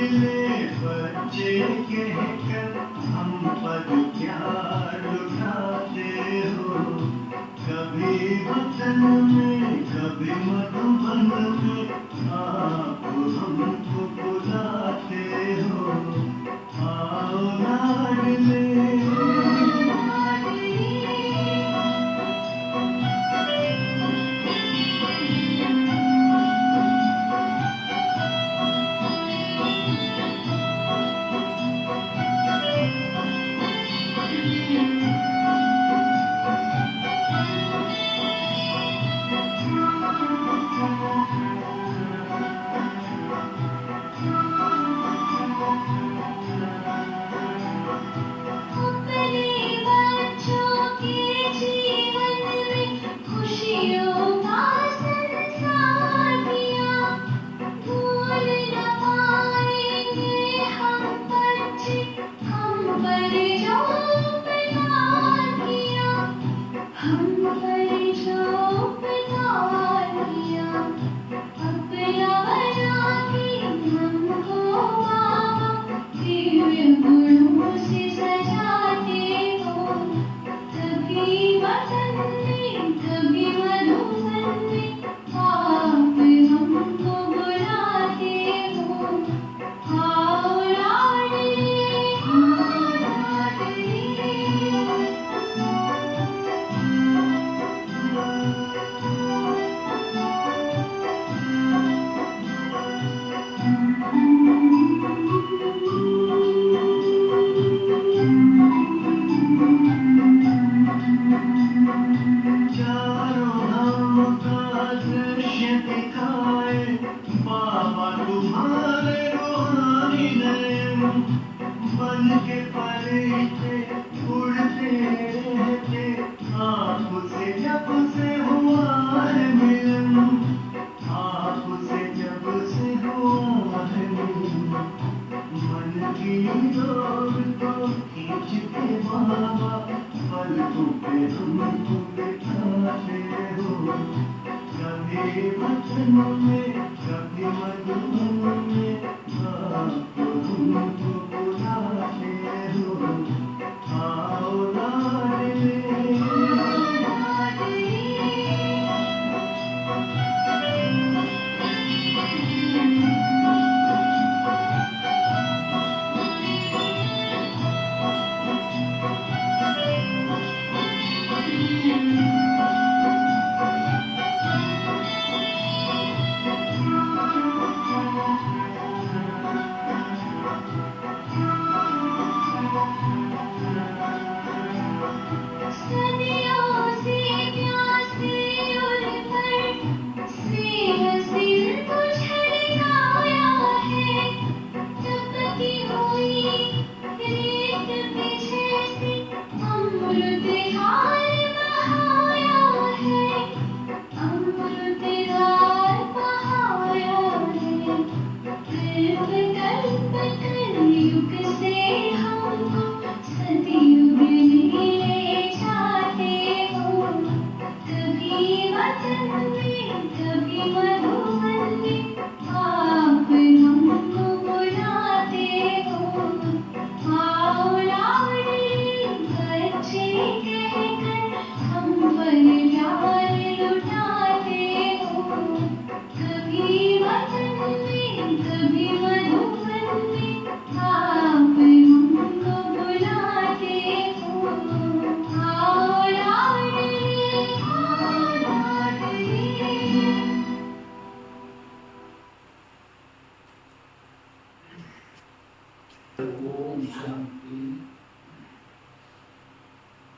मिले बच्चे कहकर हम पर क्या लुटाते हो। कभी वतन में कभी मधुबन में आप हमको बुलाते हो। आओ लाडले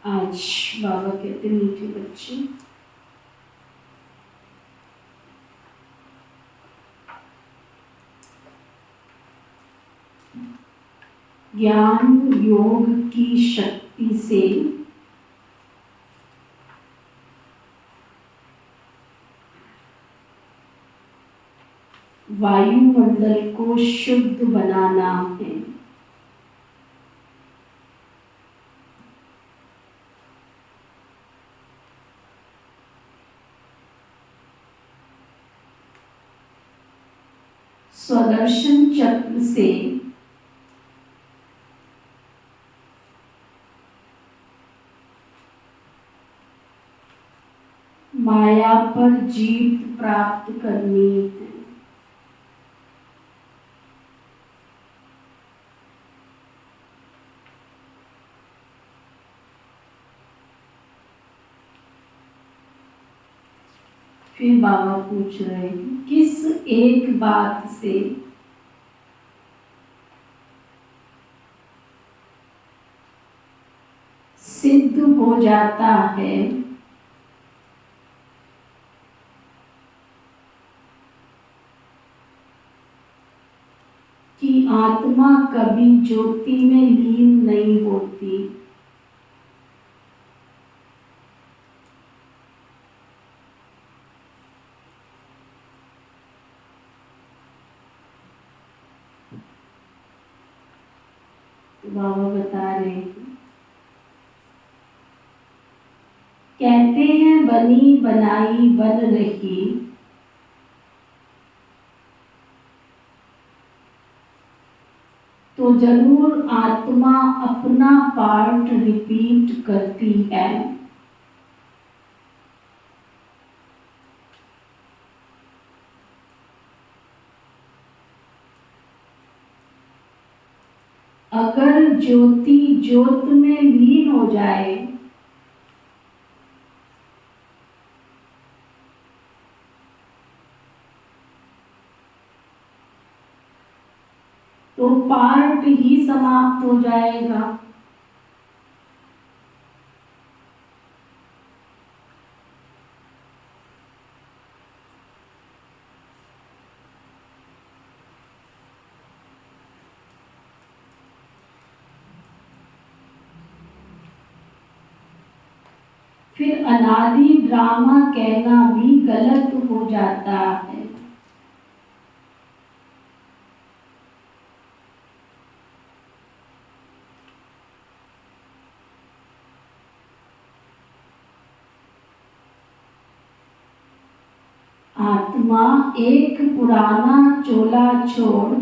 आज बाबा कहते मीठे बच्चे, ज्ञान योग की शक्ति से वायुमंडल को शुद्ध बनाना है। स्वदर्शन चक्र से माया पर जीत प्राप्त करनी है। फिर बाबा पूछ रहे हैं किस एक बात से सिद्ध हो जाता है कि आत्मा कभी ज्योति में लीन नहीं होती। तो बाबा बता रहे हैं, कहते हैं बनी बनाई बन रही, तो जरूर आत्मा अपना पार्ट रिपीट करती है। अगर ज्योति ज्योत में लीन हो जाए तो पार्ट ही समाप्त हो जाएगा। फिर अनादि ड्रामा कहना भी गलत हो जाता है। आत्मा एक पुराना चोला छोड़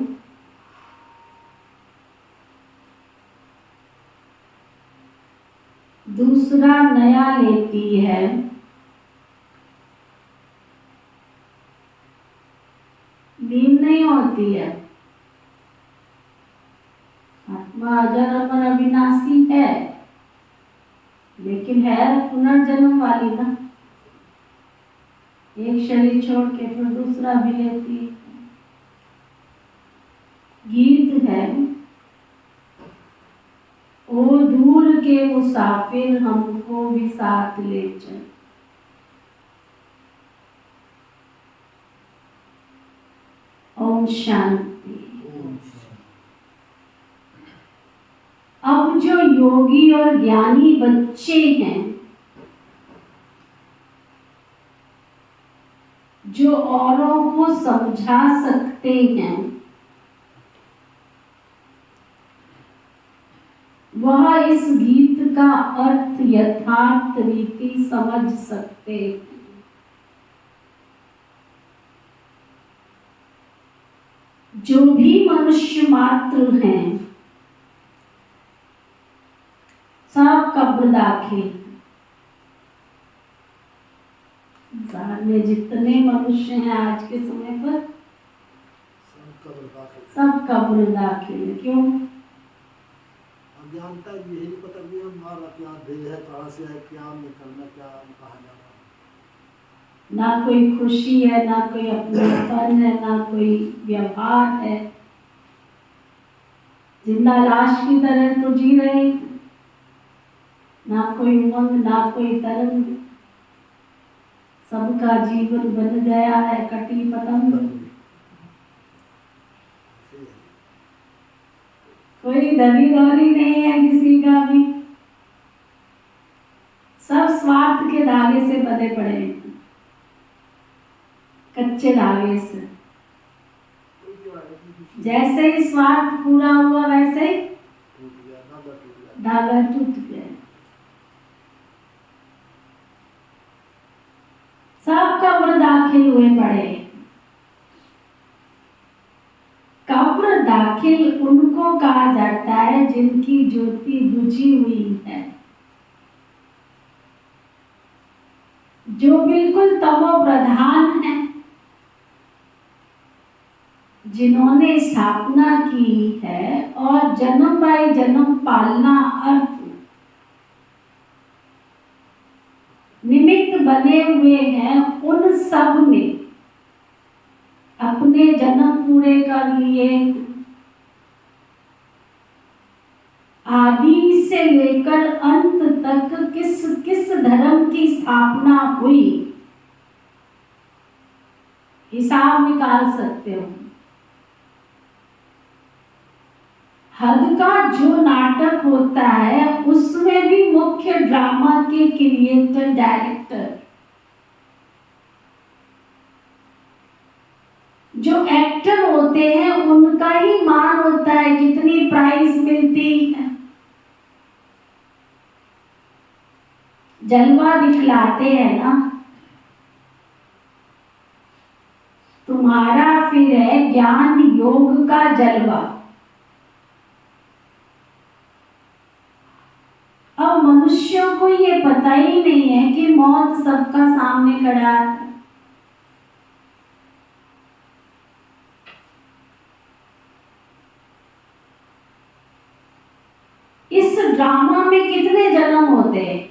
दूसरा नया लेती है। लीन नहीं होती है। आत्मा अजर अमर अविनाशी है, लेकिन है पुनर्जन्म वाली ना। एक शरीर छोड़ के फिर दूसरा भी लेती है। गीत है, ओ दूर के मुसाफिर हमको भी साथ ले चल। ओम शांति। अब जो योगी और ज्ञानी बच्चे हैं, जो औरों को समझा सकते हैं, वह इस गीत का अर्थ यथार्थ रीति समझ सकते हैं। जो भी मनुष्य मात्र हैं, सब कब्र दाखिल। संसार में जितने मनुष्य हैं आज के समय पर सब कब्र दाखिल। क्यों? अज्ञानता यही नहीं पता कि हमारा क्या देह है, कहाँ से है, क्या निकलना, क्या कहाँ जाना। ना कोई खुशी है, ना कोई अपनापन है, ना कोई व्यवहार है। जिंदा लाश की तरह तो जी रहे हैं। ना कोई उमंग, ना कोई तरंग। सबका जीवन बन गया है कटी पतंग। कोई धनी धौरी नहीं है किसी का भी। सब स्वार्थ के धागे से बंधे पड़े हैं, कच्चे धागे से। जैसे ही स्वार्थ पूरा हुआ वैसे ही धागा टूट गया। सब कब्र दाखिल हुए पड़े। दाखिल उनको कहा जाता है जिनकी ज्योति बुझी हुई है, जो बिल्कुल तमो प्रधान है, जिन्होंने स्थापना की है और जन्म बाई जन्म पालना अर्थ निमित्त बने हुए हैं, उन सब ने अपने जन्म पूरे कर लिए। आदि से लेकर अंत तक किस किस धर्म की स्थापना हुई, हिसाब निकाल सकते हो। हद का जो नाटक होता है उसमें भी मुख्य ड्रामा के क्रिएटर डायरेक्टर, जो एक्टर होते हैं उनका ही मान होता है, कितनी प्राइज मिलती है, जलवा दिखलाते हैं ना। तुम्हारा फिर है ज्ञान योग का जलवा। अब मनुष्यों को ये पता ही नहीं है कि मौत सबका सामने खड़ा है। इस ड्रामा में कितने जन्म होते हैं,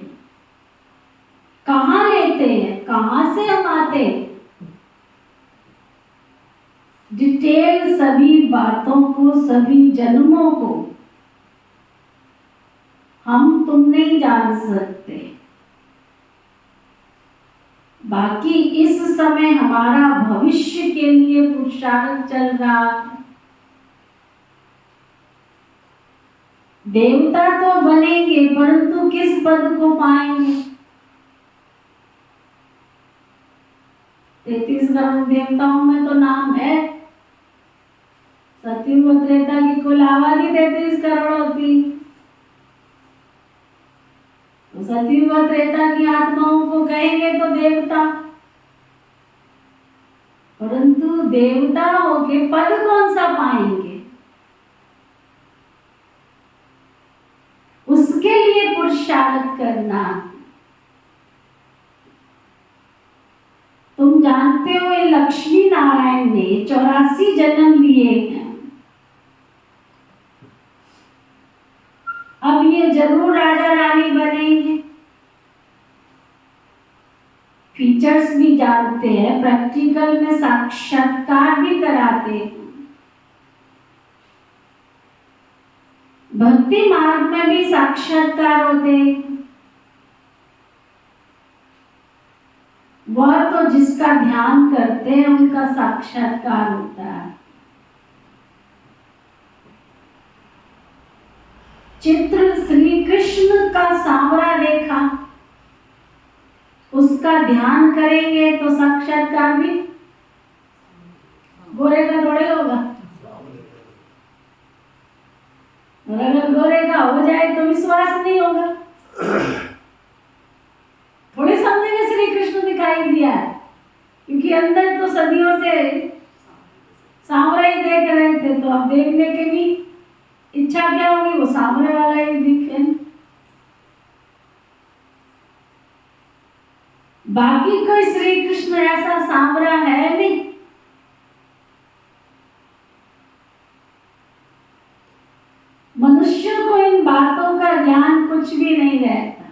कहाँ लेते हैं, कहाँ से हम आते हैं, डिटेल सभी बातों को, सभी जन्मों को हम तुम नहीं जान सकते। बाकी इस समय हमारा भविष्य के लिए पुरुषार्थ चल रहा है। देवता तो बनेंगे परंतु किस पद को पाएंगे? 33 करोड़ देवताओं में तो नाम है। सतयुग त्रेता की कुल आबादी 33 करोड़ होती, तो सतयुग त्रेता की आत्माओं को कहेंगे तो देवता, परंतु देवता होके पद कौन सा पाएंगे? उसके लिए पुरुषार्थ करना। तुम जानते हो ये लक्ष्मी नारायण ने 84 जन्म लिए हैं। अब ये जरूर राजा रानी बनेंगे। फीचर्स भी जानते हैं, प्रैक्टिकल में साक्षात्कार भी कराते हैं। भक्ति मार्ग में भी साक्षात्कार होते हैं। वह तो जिसका ध्यान करते हैं उनका साक्षात्कार होता है। चित्र श्री कृष्ण का सांवरा देखा, उसका ध्यान करेंगे तो साक्षात्कार भी गोरे का थोड़े होगा। और अगर गोरे का हो जाए तो विश्वास नहीं होगा। थोड़े समझेंगे श्री कृष्ण दिखाई दिया है, क्योंकि अंदर तो सदियों से सांवरा ही देख रहे थे, तो अब देखने की भी इच्छा क्या होगी, वो सांवरे वाला ही दिखे। बाकी कोई श्री कृष्ण ऐसा सांवरा है नहीं। मनुष्य को इन बातों का ज्ञान कुछ भी नहीं रहता।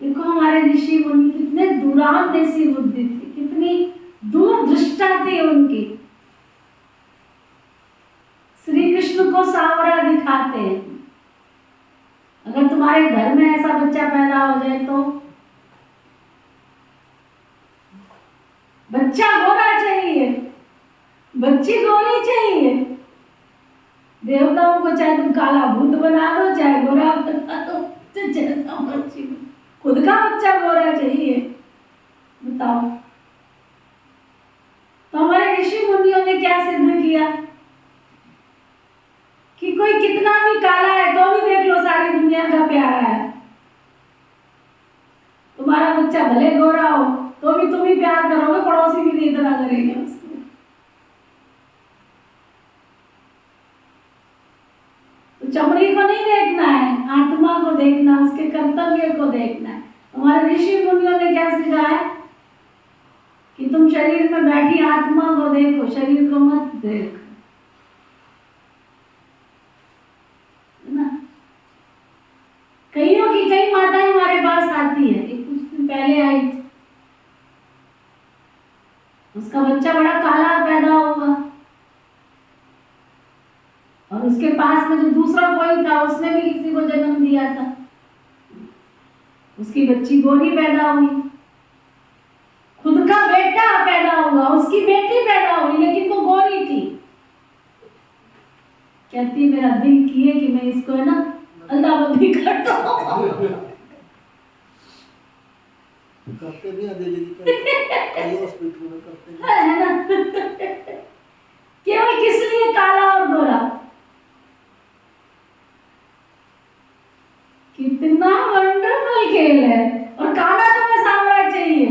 देखो हमारे ऋषि मुनि कितने दूरांदेशी बुद्धि थी, कितनी दूरदृष्टा थी उनकी। श्री कृष्ण को सांवरा दिखाते हैं। अगर तुम्हारे घर में ऐसा बच्चा पैदा हो जाए तो बच्चा गोरा चाहिए, बच्ची गोरी चाहिए। देवताओं को चाहे तुम काला भूत बना दो, चाहे गोरा बना दो, जैसा मर्जी, खुद का बच्चा गोरा चाहिए। बताओ, तो हमारे ऋषि मुनियों ने क्या सिद्ध किया कि कोई कितना भी काला है तो भी देख लो सारी दुनिया का प्यारा है। तुम्हारा बच्चा भले गोरा हो तो भी तुम ही प्यार करोगे, पड़ोसी भी नहीं इतना करेंगे उसको। तो चमड़ी को नहीं देखना है, आत्मा को देखना, उसके कर्तव्य को देखना है। हमारे ऋषि मुनियों ने क्या सिखाया कि तुम शरीर में बैठी आत्मा को देखो, शरीर को मत देखो, है ना। कईयों की कई माताएं हमारे पास आती है, एक कुछ दिन पहले आई थी, उसका बच्चा बड़ा काला पैदा हुआ और उसके पास में जो दूसरा कोई था उसने भी किसी को जन्म दिया था, उसकी बच्ची गोरी पैदा हुई। खुद का बेटा पैदा हुआ, उसकी बेटी पैदा हुई, लेकिन वो गोरी थी। कहती मेरा दिल किए कि मैं इसको है ना अल्लाह बंदी कर दूं। करते भी हैं दिल्ली कई हॉस्पिटल में करते हैं, है ना। केवल किस लिए काला और गोरा? कितना वंडरफुल खेल है। और काला तुम्हें सांवरा चाहिए,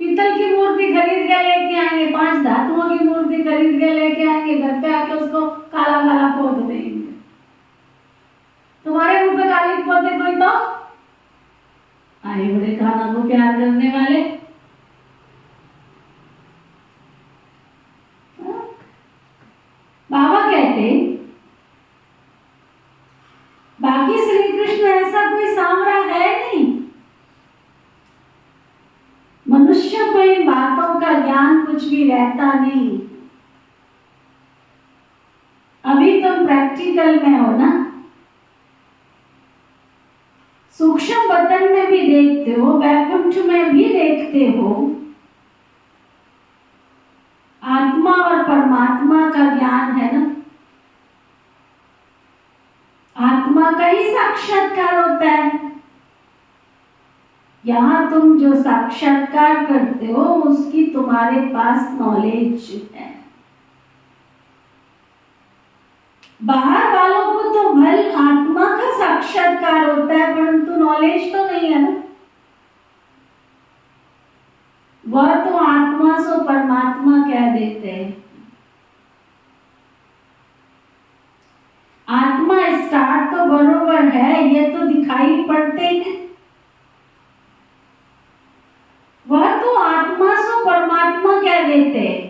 पीतल की मूर्ति खरीद के लेके आएंगे, 5 धातुओं की मूर्ति खरीद के लेके आएंगे, घर पे आके उसको काला काला पोत देंगे। तुम्हारे मुंह पे काली पोते कोई तो आए बड़े खाना को प्यार करने वाले। बाबा कहते बाकी श्री कृष्ण ऐसा कोई सांवरा है नहीं। मनुष्य को इन बातों का ज्ञान कुछ भी रहता नहीं। अभी तुम प्रैक्टिकल में हो ना, सूक्ष्म बतन में भी देखते हो, वैकुंठ में भी देखते हो। आत्मा और परमात्मा का ज्ञान है ना, आत्मा का ही साक्षात्कार होता है। यहाँ तुम जो साक्षात्कार करते हो उसकी तुम्हारे पास नॉलेज है। बाहर वालों को तो भल आत्मा का साक्षात्कार होता है, परंतु नॉलेज तो नहीं है ना। वह तो आत्मा सो परमात्मा कह देते हैं। आत्मा स्टार्ट तो बरोबर है, ये तो दिखाई पड़ते हैं। वह तो आत्मा सो परमात्मा कह देते हैं।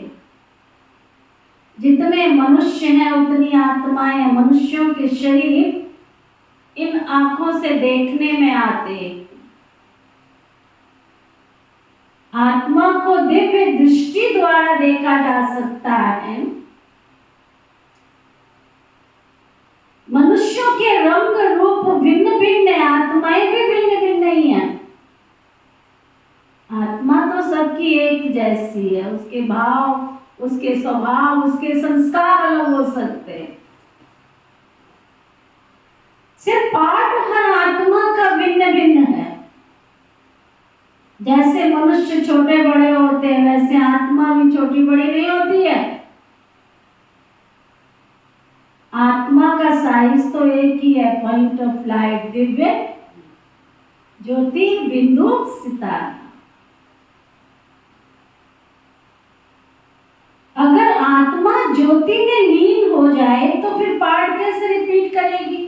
जितने मनुष्य हैं उतनी आत्माएं, मनुष्यों के शरीर इन आंखों से देखने में आते हैं। आत्मा को दिव्य दृष्टि द्वारा देखा जा सकता है। मनुष्यों के रंग रूप भिन्न भिन्न है, आत्माएं भी भिन्न भिन्न ही हैं। आत्मा तो सबकी एक जैसी है, उसके भाव, उसके स्वभाव, उसके संस्कार अलग हो सकते हैं। सिर्फ पार्ट हर आत्मा का भिन्न भिन्न है। जैसे मनुष्य छोटे बड़े होते हैं, वैसे आत्मा भी छोटी बड़ी नहीं होती है। आत्मा का साइज तो एक ही है, पॉइंट ऑफ लाइट, दिव्य ज्योति बिंदु सितारा। अगर आत्मा ज्योति में लीन हो जाए तो फिर पार्ट कैसे रिपीट करेगी?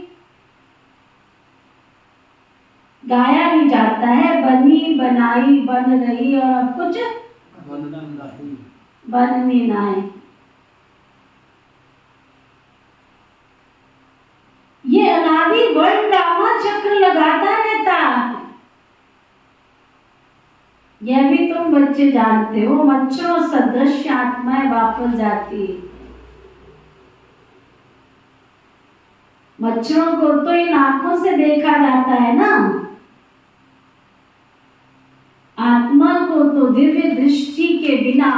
गाया भी जाता है, बनी बनाई बन रही और अब कुछ बननी नहीं। ये अनादि वर्ल्ड ड्रामा चक्र लगाता रहता है। यह भी तुम बच्चे जानते हो। मच्छरों सदृश आत्माएं वापस जाती है। मच्छरों को तो इन आंखों से देखा जाता है ना, आत्मा को तो दिव्य दृष्टि के बिना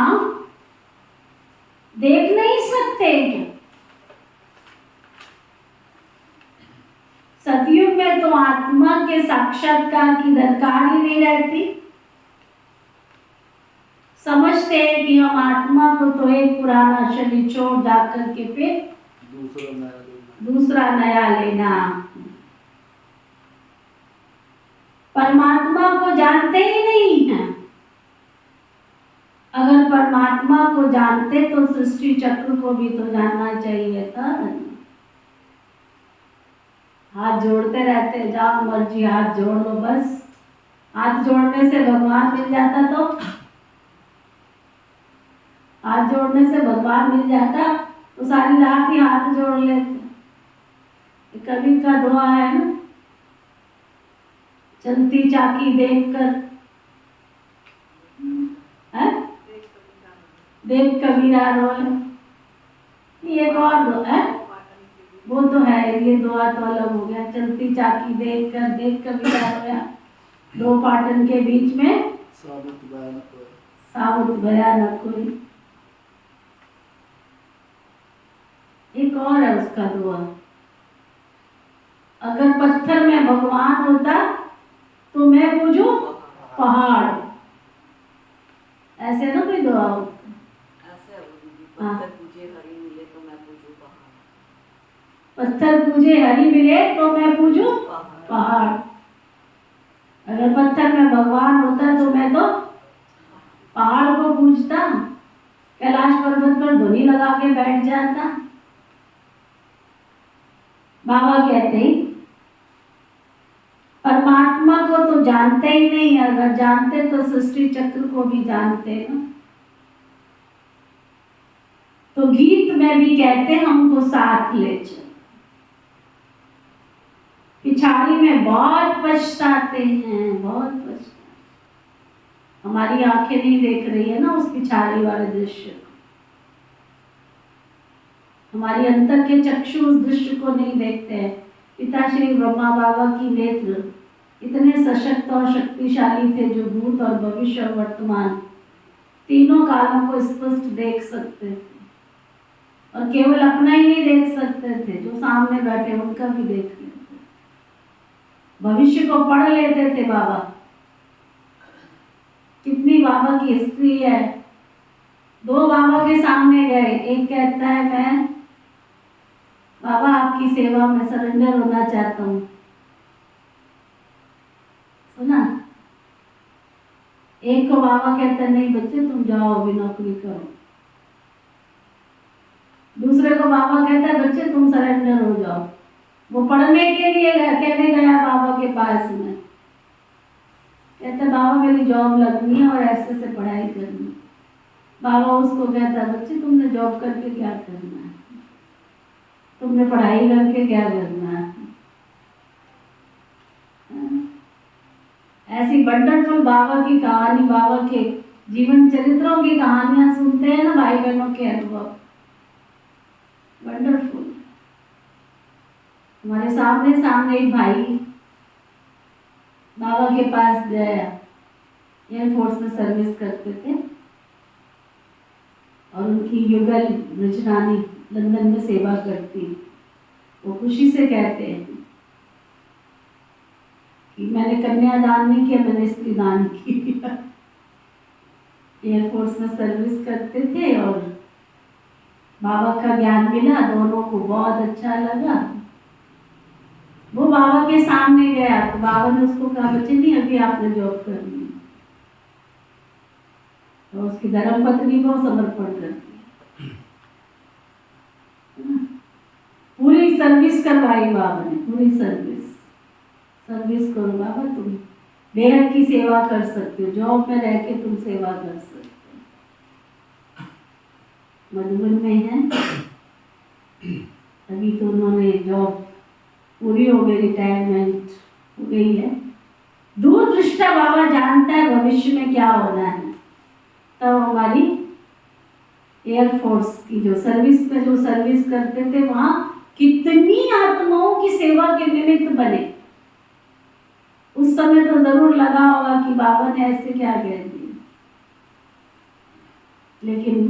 देख नहीं सकते। सतयुग में तो आत्मा के साक्षात्कार की दरकार ही नहीं रहती। समझते हैं कि हम आत्मा को तो एक पुराना शरीर छोड़ जाकर के फिर दूसरा नया लेना। परमात्मा को जानते ही नहीं हैं। जानते तो सृष्टि चक्र को भी तो जानना चाहिए था। हाथ जोड़ते रहते, जहाँ मर्जी हाथ जोड़ लो बस। हाथ जोड़ने से भगवान मिल जाता तो हाथ जोड़ने से भगवान मिल जाता तो सारी रात ही हाथ जोड़ लेते। कभी का दुआ है ना, चलती चाकी देखकर है देख कबीरा रोए। ये तो और दो है, वो तो है, ये दुआ तो अलग हो गया। चलती चाकी देख कर देख कबीरा रोया, दो पाटन के बीच में साबुत बयान कोई। साबुत गया न कोई। एक और है उसका दुआ, अगर पत्थर में भगवान होता तो मैं पूजू पहाड़। ऐसे ना कोई दुआ हो। ऐसे पत्थर पूजे हरी मिले तो मैं पूजू पहाड़। पत्थर पूजे हरी मिले तो मैं पूजू पहाड़। अगर पत्थर में भगवान होता तो मैं तो पहाड़ को पूजता, कैलाश पर्वत पर धुनी लगा के बैठ जाता। बाबा कहते हैं परमात्मा को तो जानते ही नहीं, अगर जानते तो सृष्टि चक्र को भी जानते ना। तो गीत में भी कहते हमको साथ ले चल, पिछाड़ी में बहुत पछताते हैं, बहुत पछताते। हमारी आंखें नहीं देख रही है ना उस पिछाड़ी वाले दृश्य को, हमारी अंतर के चक्षु उस दृश्य को नहीं देखते हैं। पिता श्री ब्रह्मा बाबा की नेत्र इतने सशक्त और शक्तिशाली थे जो भूत और भविष्य और वर्तमान तीनों कालों को स्पष्ट देख सकते थे, और केवल अपना ही नहीं देख सकते थे, जो सामने बैठे उनका भी देख लेते, भविष्य को पढ़ लेते थे बाबा। कितनी बाबा की हिस्ट्री है। दो बाबा के सामने गए, एक कहता है मैं बाबा आपकी सेवा में सरेंडर होना चाहता हूँ, सुना। एक को बाबा कहता नहीं बच्चे तुम जाओ अभी नौकरी करो। दूसरे को बाबा कहता है बच्चे तुम सरेंडर हो जाओ। वो पढ़ने के लिए कहने गया बाबा के पास में, कहता बाबा मेरी जॉब लगनी है और ऐसे से पढ़ाई करनी है। बाबा उसको कहता बच्चे तुमने जॉब करके क्या करना है, तुमने पढ़ाई करके क्या करना है। ऐसी वंडरफुल बाबा की कहानी, बाबा के जीवन चरित्रों की कहानियां सुनते हैं ना भाई बहनों के अनुभव, वंडरफुल। हमारे सामने सामने एक भाई बाबा के पास गया, एयरफोर्स में सर्विस करते थे, और उनकी युगल रचनानी लंदन में सेवा करती। वो खुशी से कहते हैं कि मैंने कन्यादान नहीं किया, मैंने स्त्री दान किया। एयरफोर्स में सर्विस करते थे और बाबा का ज्ञान मिला, दोनों को बहुत अच्छा लगा। वो बाबा के सामने गया तो बाबा ने उसको कहा बच्चे नहीं अभी आपने जॉब करनी है, तो उसकी धर्मपत्नी को समर्पण कर दिया। पूरी सर्विस करवाई बाबा ने, पूरी सर्विस करो बाबा, तुम बेहद की सेवा कर सकते हो, जॉब में रह के तुम सेवा कर सकते हो। मधुबन में है अभी तो उन्होंने जॉब पूरी हो गई, रिटायरमेंट हो गई है। दूरदृष्टा बाबा जानता है भविष्य में क्या होना है। तब हमारी एयरफोर्स की जो सर्विस में जो सर्विस करते थे वहां कितनी आत्माओं की सेवा के निमित्त बने। उस समय तो जरूर लगा होगा कि बाबा ने ऐसे क्या कह दिया, लेकिन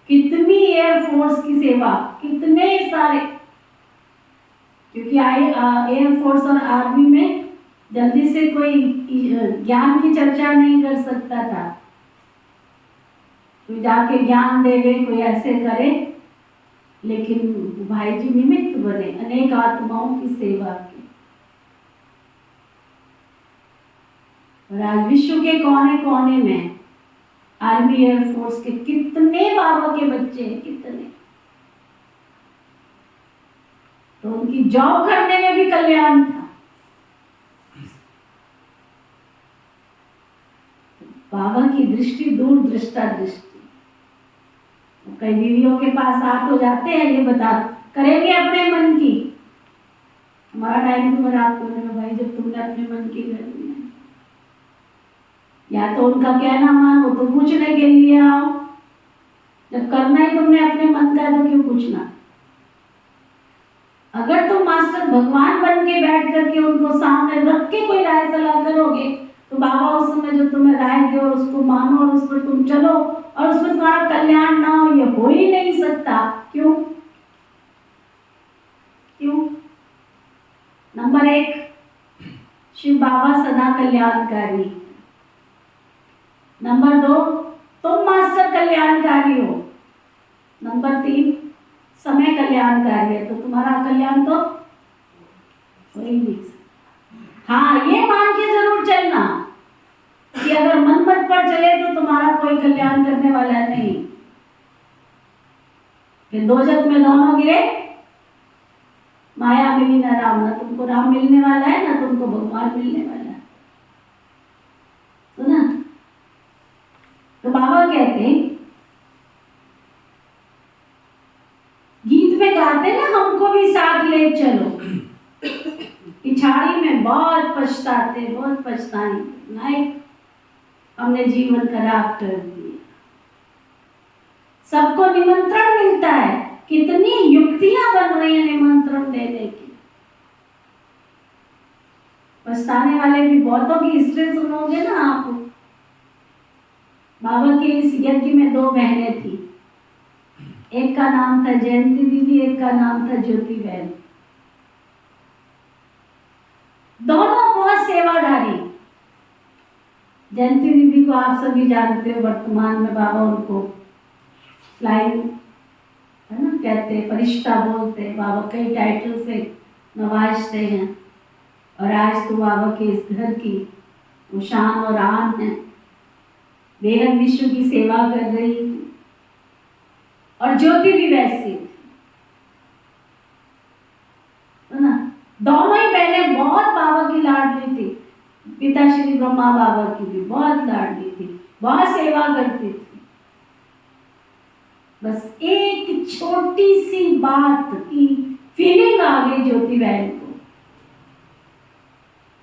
कितनी एयरफोर्स की सेवा, कितने सारे, क्योंकि एयरफोर्स और आर्मी में जल्दी से कोई ज्ञान की चर्चा नहीं कर सकता था, कोई जाके ज्ञान देवे, कोई ऐसे करे, लेकिन भाई जी निमित्त बने अनेक आत्माओं की सेवा की। और आज विश्व के कोने कोने में आर्मी एयरफोर्स के कितने बाबा के बच्चे हैं, कितने। तो उनकी जॉब करने में भी कल्याण था। बाबा की दृष्टि दूरदृष्टा दृष्टि। कई दीदियों के पास हाथ हो जाते हैं, ये बता करेंगे अपने मन की। हमारा टाइम तो मेरा आपको भाई, जब तुमने अपने मन की करनी है, या तो उनका कहना मानो तो पूछने के लिए आओ, जब करना ही तुमने अपने मन का तो क्यों पूछना। अगर तुम मास्टर भगवान बन के बैठ करके उनको सामने रख के कोई राय सलाह करोगे, तो बाबा उस समय जो तुम्हें राय दे और उसको मानो और उस पर तुम चलो और उसमें तुम्हारा कल्याण ना हो, ये हो ही नहीं सकता। क्यों? क्यों? नंबर 1, शिव बाबा सदा कल्याणकारी। नंबर 2, तुम मास्टर कल्याणकारी हो। नंबर 3, समय कल्याणकारी है, तो तुम्हारा कल्याण तो हो ही नहीं। हाँ, ये मान के जरूर चलना कि अगर मन मत पर चले तो तुम्हारा कोई कल्याण करने वाला नहीं। फिर दो जग में दोनों गिरे, माया मिली ना राम, ना तुमको राम मिलने वाला है ना तुमको भगवान मिलने वाला है। सुना? तो बाबा कहते हैं, गीत में गाते ना, हमको भी साथ ले चलो, पिछाड़ी में बहुत पछताते, बहुत पछताएंगे, नहीं हमने जीवन खराब कर दिया। सबको निमंत्रण मिलता है, कितनी युक्तियां बन रही हैं निमंत्रण देने की। पछताने वाले भी बहुतों की हिस्ट्री सुनोगे ना आप। बाबा के इस यज्ञ में 2 बहनें थी, एक का नाम था जयंती दीदी, एक का नाम था ज्योति बहन। दोनों बहुत सेवाधारी। जयंती दीदी को आप सभी जानते हो, वर्तमान में बाबा उनको फ्लाइंग है ना कहते हैं, फरिश्ता बोलते हैं। बाबा कई टाइटल से नवाजते हैं और आज तो बाबा के इस घर की वो शान और आन है। बेहद विश्व की सेवा कर रही थी। और ज्योति भी वैसी है ना। दोनों ही बहनें बहुत बाबा की लाडली थी। पिता श्री ब्रह्मा बाबा की भी बहुत लाडली थी, बहुत सेवा करती थी। बस एक छोटी सी बात की फीलिंग आ गई ज्योति बहन को।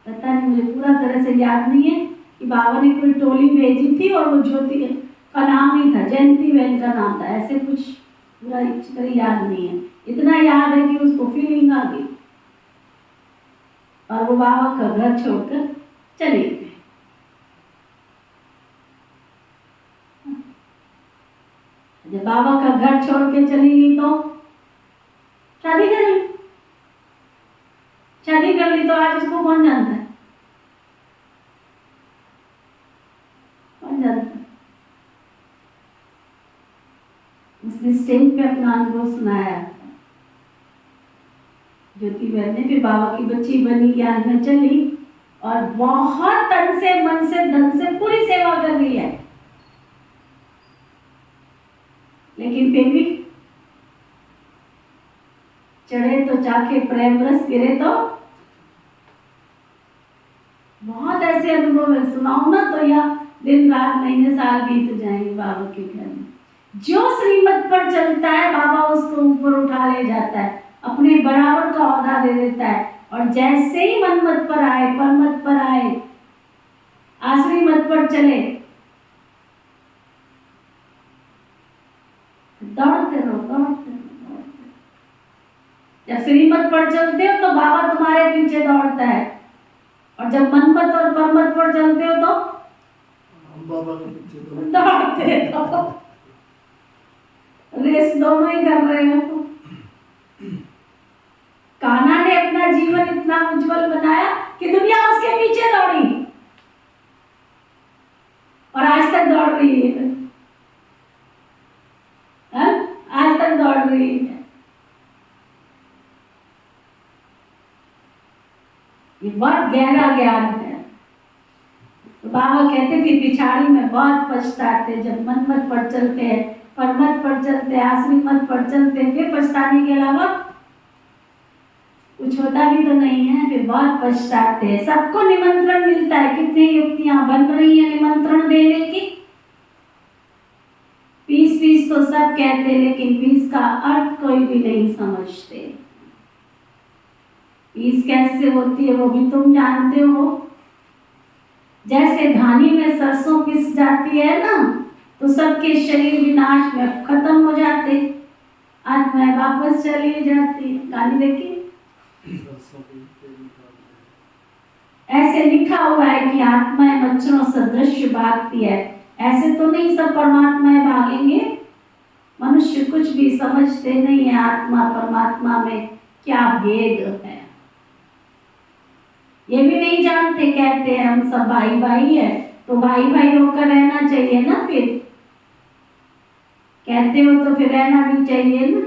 पता नहीं, मुझे पूरा तरह से याद नहीं है कि बाबा ने कोई टोली भेजी थी और वो ज्योति का नाम नहीं था, जयंती बहन का नाम था, ऐसे कुछ पूरा याद नहीं है। इतना याद है कि उसको फीलिंग आ गई और वो बाबा का घर छोड़कर चले गए। जब बाबा का घर छोड़ के चली गई तो शादी कर ली। शादी कर ली तो आज उसको कौन जानता है? कौन जानता है? उसने स्टेज पे अपना अनुभव सुनाया। ज्योति बहन ने फिर बाबा की बच्ची बनी, ज्ञान में चली और बहुत तन से मन से धन से पूरी सेवा कर रही है। लेकिन फिर भी चढ़े तो चाखे प्रेम रस, गिरे तो बहुत ऐसे अनुभव है। सुनाऊं ना तो या दिन रात महीने साल बीत जाएंगे बाबा के घर में। जो श्रीमत पर चलता है बाबा उसको ऊपर उठा ले जाता है, अपने बराबर का औहदा दे देता है। और जैसे ही मन मत पर आए, पर मत पर आए, आश्री मत पर चले, दौड़ते रहो, दौड़ते रहो। जब श्रीमत पर चलते हो तो बाबा तुम्हारे पीछे दौड़ता है, और जब मनमत और परमत पर चलते हो तो हम बाबा के पीछे दौड़ते रहो। रेस दोनों ही कर रहे हो। कान्हा ने अपना जीवन इतना उज्जवल बनाया कि दुनिया उसके पीछे दौड़ी और आज तक दौड़ रही है। आज तक दौड़ रही है। ये बहुत गहरा ज्ञान है। तो बाबा कहते थे पिछाड़ी में बहुत पछताते, जब मन मत पर चलते हैं, परमत पर चलते, आसमी मत पर चलते, फिर पछताने के अलावा कुछ होता भी तो नहीं है, फिर बहुत पछताते हैं। सबको निमंत्रण मिलता है, कितनी युक्तियां बन रही है निमंत्रण देने की। पीस पीस तो सब कहते हैं, लेकिन पीस का अर्थ कोई भी नहीं समझते। पीस कैसे होती है वो भी तुम जानते हो। जैसे घानी में सरसों पिस जाती है ना, तो सबके शरीर विनाश में खत्म हो जाते, आत्माएं वापस चली जाती। गाली देखी, ऐसे लिखा हुआ है कि आत्माएं मच्छरों सदृश भागती है। ऐसे तो नहीं सब परमात्माएं भागेंगे। मनुष्य कुछ भी समझते नहीं है आत्मा परमात्मा में क्या भेद है, ये भी नहीं जानते। कहते हैं हम सब भाई भाई है, तो भाई भाई होकर रहना चाहिए ना। फिर कहते हो तो फिर रहना भी चाहिए ना।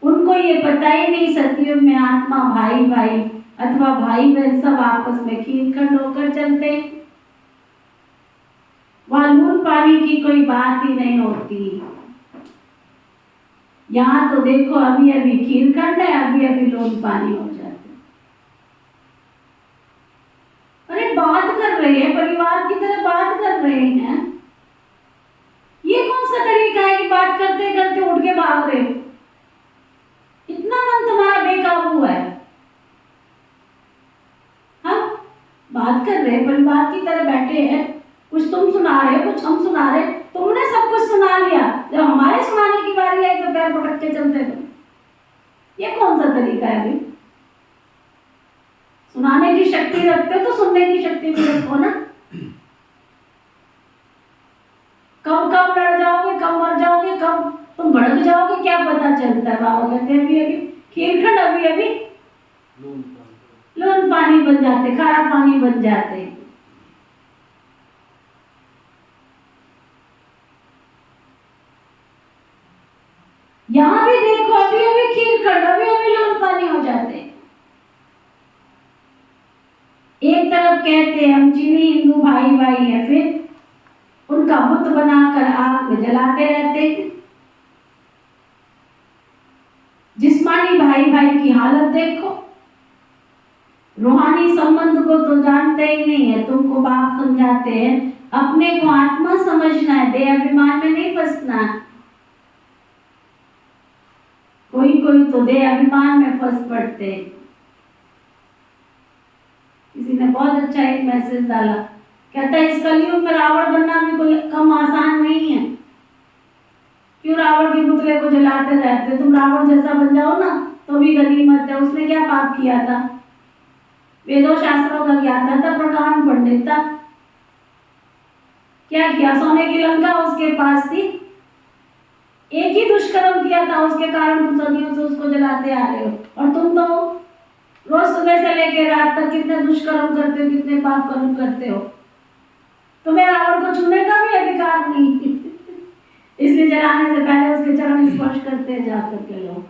उनको ये पता ही नहीं सतयुग में आत्मा भाई भाई अथवा भाई बहन सब आपस में खीरखंड होकर चलते। वहां लून पानी की कोई बात ही नहीं होती। यहाँ तो देखो अभी अभी खीरखंड है, अभी अभी लून पानी हो जाते। अरे बात कर रहे हैं, परिवार की तरह बात कर रहे हैं। ये कौन सा तरीका है कि बात करते करते उठ के भाग रहे हो? इतना मन तुम्हारा बेकाबू है। हम बात कर रहे हैं, परिवार की तरह बैठे हैं, कुछ तुम सुना रहे हो, कुछ हम सुना रहे। तुमने सब कुछ सुना लिया, जब हमारे सुनाने की बारी आई तो पैर पटक के चलते थे। ये कौन सा तरीका है भाई? सुनाने की शक्ति रखते हो तो सुनने की शक्ति भी रखो ना। कब कब लड़ जाओगे, कब मर जाओगे, कब तुम भड़क जाओगे, क्या पता चलता है। बाबा कहते हैं अभी अभी खीरखंड, अभी अभी लून पानी बन जाते, खारा पानी बन जाते। यहां भी देखो अभी अभी खीरखंड, अभी अभी लून पानी हो जाते। एक तरफ कहते हैं हम चीनी हिंदू भाई भाई है, फिर उनका बुत बनाकर आग में जलाते रहते। जिस्मानी भाई भाई की हालत देखो। रूहानी संबंध को तो जानते ही नहीं है। तुमको बाप समझाते हैं अपने को आत्मा समझना है, देह अभिमान में नहीं फंसना। कोई कोई तो देह अभिमान में फंस पड़ते। किसी ने बहुत अच्छा एक मैसेज डाला, कहता है इस कलयुग में रावण बनना भी कोई कम आसान नहीं है। क्यों रावण के पुतले को जलाते रहते? तुम रावण जैसा बन जाओ ना तो भी गनीमत है। उसने क्या पाप किया था? वेदों शास्त्रों का ज्ञाता था, प्रकांड पंडित था। क्या किया? सोने की लंका उसके पास थी, एक ही दुष्कर्म किया था, उसके कारण तुम सदियों से उसको जलाते आ रहे हो। और तुम तो रोज सुबह से लेकर रात तक कितने दुष्कर्म करते हो, कितने पाप कर्म करते हो। तुम्हें रावण को छूने का भी अधिकार नहीं। इसलिए जलाने से पहले उसके चरण स्पर्श करते हैं जाकर के लोग।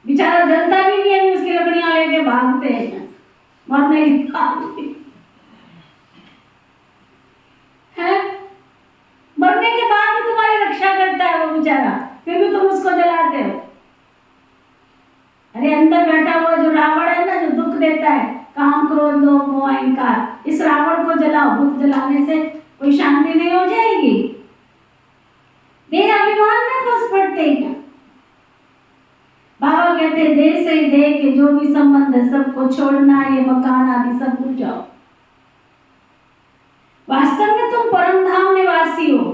बेचारा जलता भी नहीं है, उसकी लकड़ियां लेके भागते हैं मरने की बात है। मरने के बाद भी तुम्हारी रक्षा करता है वो बेचारा, फिर भी तुम उसको जलाते हो। अरे अंदर बैठा हुआ जो रावण है ना, जो दुख देता है, काम क्रोध लोभ मोह अहंकार, इस रावण को जलाओ। बुत जलाने से कोई शांति नहीं हो जाएगी? देह अभिमान में फंस पड़ते हैं। बाबा कहते हैं देह से ही देह के जो भी संबंध है सबको छोड़ना, ये मकान आदि सब भूल जाओ। वास्तव में तुम परम धाम निवासी हो।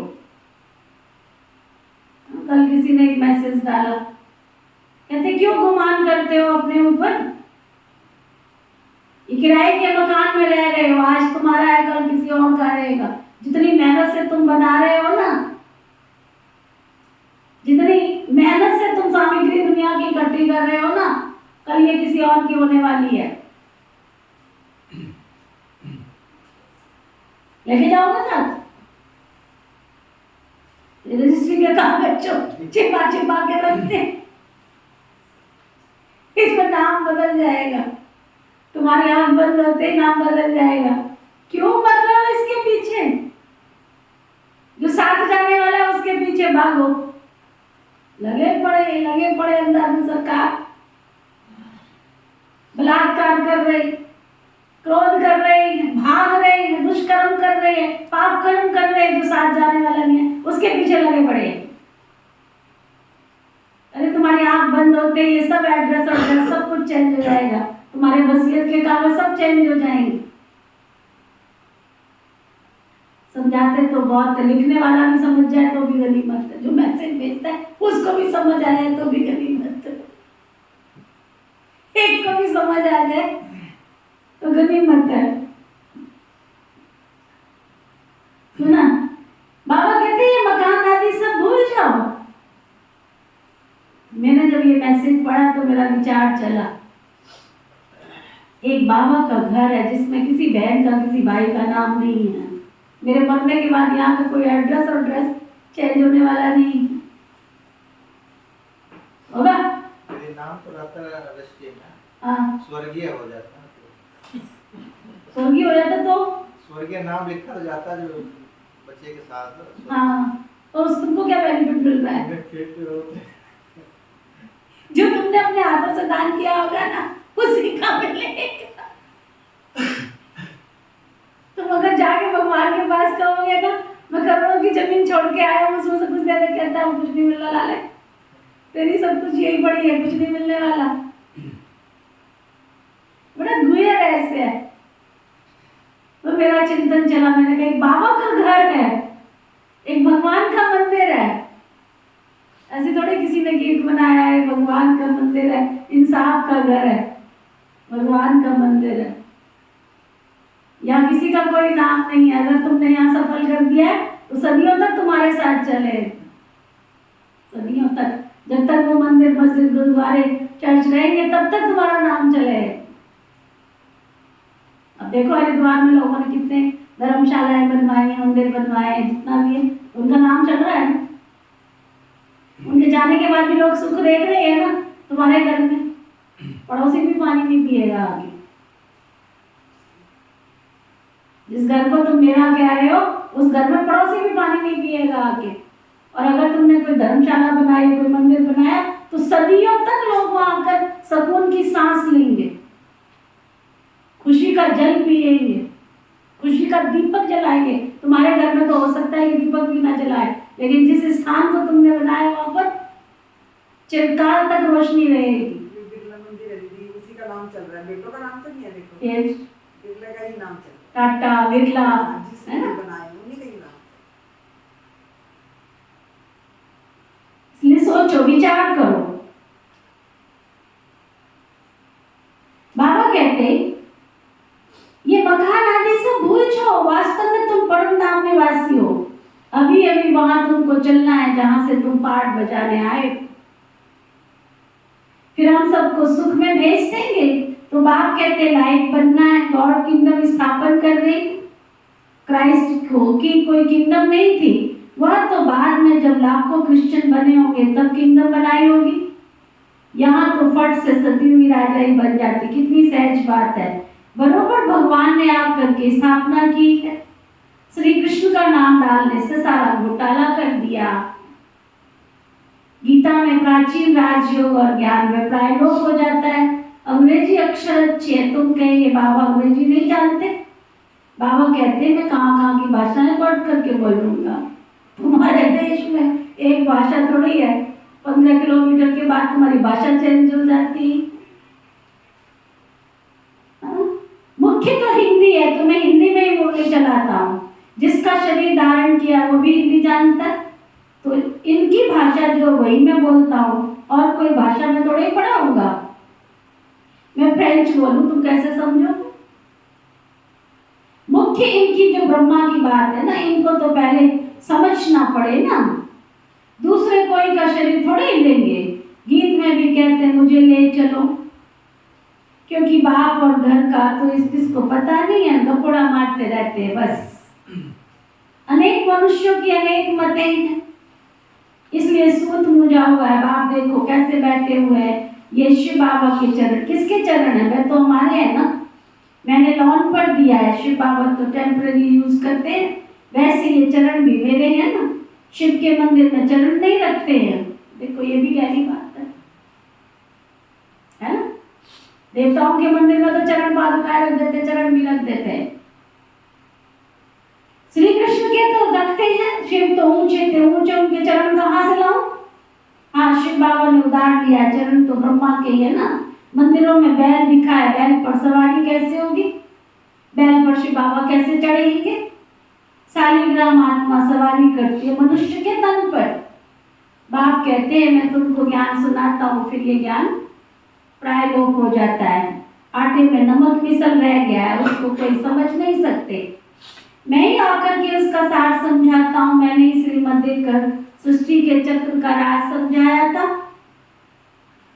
कल किसी ने एक मैसेज डाला, कहते क्यों गुमान करते हो अपने ऊपर? किराए के मकान में रह रहे हो, आज तुम्हारा है कल किसी और का रहेगा। जितनी मेहनत से तुम बना रहे हो ना, जितनी मेहनत से तुम सामग्री दुनिया की इकट्ठी कर रहे हो ना, कल ये किसी और की होने वाली है। लेके जाओगे साथ? रजिस्ट्री के कागज चिपा चिपा के रखते। इसमें नाम बदल जाएगा, तुम्हारी आंख बंद होते ही नाम बदल जाएगा। क्यों मर रहे हो इसके पीछे? जो साथ जाने वाला है उसके पीछे भागो। लगे पड़े अंदर सरकार, बलात्कार कर रहे, क्रोध कर रहे, भाग रहे, दुष्कर्म कर रहे, पाप कर्म कर रहे, जो साथ जाने वाला नहीं है उसके पीछे लगे पड़े। अरे तुम्हारी आंख बंद होते ही ये सब एड्रेस और सब कुछ चेंज हो जाएगा, तुम्हारे वसीयत के कागज सब चेंज हो जाएंगे। समझाते तो बहुत, लिखने वाला भी समझ जाए तो भी गनीमत है, जो मैसेज भेजता है उसको भी समझ आए तो भी गनीमत है, एक को भी समझ आ जाए तो गनीमत है। सुना, बाबा कहते हैं ये मकान आदि सब भूल जाओ। मैंने जब ये मैसेज पढ़ा तो मेरा विचार चला, एक बाबा का घर है जिसमें किसी बहन का किसी भाई का नाम नहीं है। मेरे मरने के बाद यहाँ का कोई एड्रेस और ड्रेस चेंज होने वाला नहीं होगा। मेरे नाम तो रहता है हाँ, स्वर्गीय हो जाता, स्वर्गीय हो जाता तो स्वर्गीय नाम लिखा हो जाता जो बच्चे के साथ। हाँ, और तुमको क्या बेनिफिट मिल रहा है? जो तुमने अपने हाथों से दान किया होगा ना उसी का मिलेगा। तुम अगर जाके भगवान के पास कहोगे ना मैं करोड़ों की जमीन छोड़ के आया हूँ उसमें से कुछ देने कहता हूँ कुछ नहीं मिलने वाला है, तेरी सब कुछ यही पड़ी है, कुछ नहीं मिलने वाला। बड़ा गुह्य रहस्य है। तो मेरा चिंतन चला, मैंने कहा एक बाबा का घर है, एक भगवान का मंदिर है। ऐसे थोड़े किसी ने गीत बनाया है भगवान का मंदिर है, इंसाफ का घर है, भगवान का मंदिर है। यहाँ किसी का कोई नाम नहीं है। अगर तुमने यहाँ सफल कर दिया है तो सदियों तक तुम्हारे साथ चले, सदियों तक, जब तक वो मंदिर मस्जिद गुरुद्वारे चर्च रहेंगे तब तक तुम्हारा नाम चले। अब देखो हरिद्वार में लोगों ने कितने धर्मशालाएं बनवाई, मंदिर बनवाए, जितना भी है उनका नाम चल रहा है ना। उनके जाने के बाद भी लोग सुख देख रहे हैं ना। तुम्हारे घर में पड़ोसी भी पानी नहीं पिएगा आगे। जिस घर को तुम मेरा कह रहे हो उस घर में पड़ोसी भी पानी नहीं पिएगा आके। और अगर तुमने कोई धर्मशाला बनाई, कोई मंदिर बनाया तो सदियों तक लोग वहां आकर सुकून की सांस लेंगे, खुशी का जल पिएंगे, खुशी का दीपक जलाएंगे। तुम्हारे घर में तो हो सकता है कि दीपक भी ना जलाए, लेकिन जिस स्थान को तुमने बनाया वहां पर चिरकाल तक रोशनी रहेगी। बिरला मंदिर है दीदी, उसी का नाम चल रहा है, बेटों का नाम तो नहीं है। देखो बिरला का ही नाम चल रहा है, टाटा बिरला जिसने बनाए उन्हीं का ही नाम। इसलिए सोचो, विचार करो। बाबा कहते ये मकान आदि सब भूल जाओ, वास्तव में तुम परम धाम निवासी हो। अभी अभी वहां तुमको चलना है जहां से तुम पाठ बजाने आए। फिर हम सबको सुख में भेज देंगे। तो बाप कहते लाइट बनना है, गॉड किंगडम स्थापन कर रही। क्राइस्ट को की कोई किंगडम नहीं थी, वह तो बाद में जब लाखों क्रिश्चियन बने होंगे तब किंगडम बनाई होगी। यहाँ तो फट से सती हुई राजा ही बन जाती। कितनी सहज बात है। बरोबर भगवान ने आकर के स्थापना की है। श्री कृष्ण का नाम डालने से सारा घोटाला कर दिया। गीता में प्राचीन राजयोग और ज्ञान में प्रायलोक हो जाता है। अंग्रेजी अक्षर अच्छे हैं, तुम कहेंगे बाबा अंग्रेजी नहीं जानते। बाबा कहते हैं मैं कहाँ की भाषाएं पढ़ करके बोलूंगा। तुम्हारे देश में एक भाषा थोड़ी है, 15 किलोमीटर के बाद तुम्हारी भाषा चेंज हो जाती। मुख्य तो हिंदी है, तो मैं हिंदी में ही बोलने चलाता हूँ। जिसका शरीर धारण किया वो भी हिंदी जानता है, तो इनकी भाषा जो वही मैं बोलता हूँ, और कोई भाषा में थोड़ा ही पढ़ाऊंगा। मैं फ्रेंच बोलूँ तुम कैसे समझो। मुख्य इनकी जो ब्रह्मा की बात है ना, इनको तो पहले समझना पड़े ना। दूसरे कोई का शरीर थोड़े ही लेंगे। गीत में भी कहते हैं मुझे ले चलो, क्योंकि बाप और घर का तो इसको पता नहीं है, गपोड़ा मारते रहते हैं बस। अनेक मनुष्यों की अनेक मतें हैं, इसलिए सूत मुझा हुआ है। बाप देखो कैसे बैठे हुए हैं, ये शिव बाबा के चरण, किसके चरण है? वह तो हमारे हैं ना, मैंने लॉन पर दिया है, शिव बाबा तो टेम्पररी यूज करते हैं, वैसे ये चरण भी मेरे हैं ना। शिव के मंदिर में चरण नहीं रखते हैं, देखो ये भी गहरी बात है ना। देवताओं के मंदिर में तो चरण पादुकाएं रख देते, चरण भी रख देते हैं। श्री कृष्ण के तो रखते हैं, शिव तो ऊंचे थे, ऊंचे उनके चरण कहाँ से लाऊं? हाँ, शिव बाबा ने उतार लिया, चरण तो ब्रह्मा के ही है ना। मंदिरों में बैल दिखा है, बैल पर सवारी कैसे होगी? बैल पर शिव बाबा कैसे चढ़ेंगे? शालिग्राम आत्मा सवारी करती है मनुष्य के तन पर। बाप कहते हैं मैं तुमको ज्ञान सुनाता हूँ, फिर ये ज्ञान प्राय लोप हो जाता है, आटे में नमक मिसल रह गया है, उसको कोई समझ नहीं सकते। मैं ही आकर के उसका सार समझाता हूँ। मैंने श्रीमद् देकर सृष्टि के चक्र का राज समझाया था।